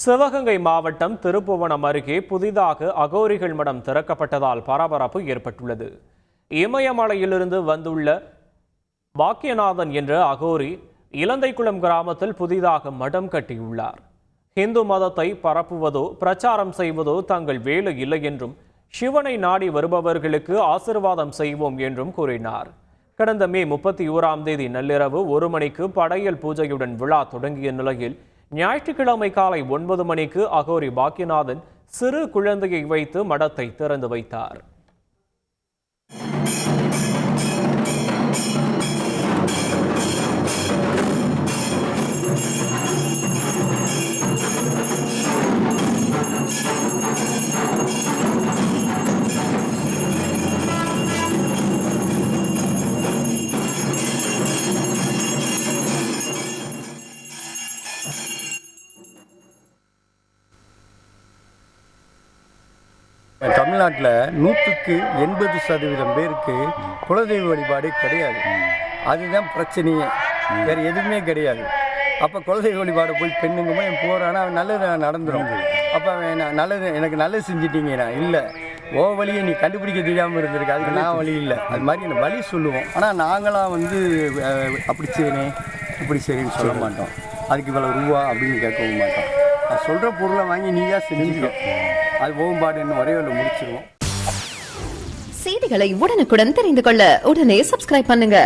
சிவகங்கை மாவட்டம் திருப்புவனம் அருகே புதிதாக அகோரிகள் மடம் திறக்கப்பட்டதால் பரபரப்பு ஏற்பட்டுள்ளது. இமயமலையிலிருந்து வந்துள்ள பாக்கியநாதன் என்ற அகோரி இலந்தைக்குளம் கிராமத்தில் புதிதாக மடம் கட்டியுள்ளார். இந்து மதத்தை பரப்புவதோ பிரச்சாரம் செய்வதோ தங்கள் வேலை இல்லை என்றும் சிவனை நாடி வருபவர்களுக்கு ஆசீர்வாதம் செய்வோம் என்றும் கூறினார். கடந்த மே 31 நள்ளிரவு 1 மணிக்கு படையல் பூஜையுடன் விழா தொடங்கிய நிலையில் ஞாயிற்றுக்கிழமை காலை 9 மணிக்கு அகோரி பாக்கியநாதன் சிறு குழந்தையை வைத்து மடத்தை திறந்து வைத்தார். தமிழ்நாட்டில் 180% பேருக்கு குலதெய்வ வழிபாடு கிடையாது. அதுதான் பிரச்சனையே, வேறு எதுவுமே கிடையாது. அப்போ குலதெய்வ வழிபாடு போய் பெண்ணுங்க போகிறான்னா நல்லது நடந்துடும். அப்போ நல்லது எனக்கு நல்லது செஞ்சிட்டீங்கன்னா இல்லை ஓ வழியை நீ கண்டுபிடிக்க தெரியாமல் இருந்திருக்கு, அதுக்கு நான் வழி இல்லை. அது மாதிரி எனக்கு வழி சொல்லுவோம். ஆனால் நாங்களாம் அப்படி செய்யணும் இப்படி செய்யணும்னு சொல்ல மாட்டோம். அதுக்கு இவ்வளோ ரூபா அப்படின்னு கேட்கவும் மாட்டோம். நான் சொல்கிற பொருளை வாங்கி நீயாக செஞ்சுக்கோ, அது ஓம்பாடு என்ன ஒரே ஒன்று முடிச்சிருவோம். செய்திகளை உடனுக்குடன் தெரிந்து கொள்ள உடனே சப்ஸ்கிரைப் பண்ணுங்க.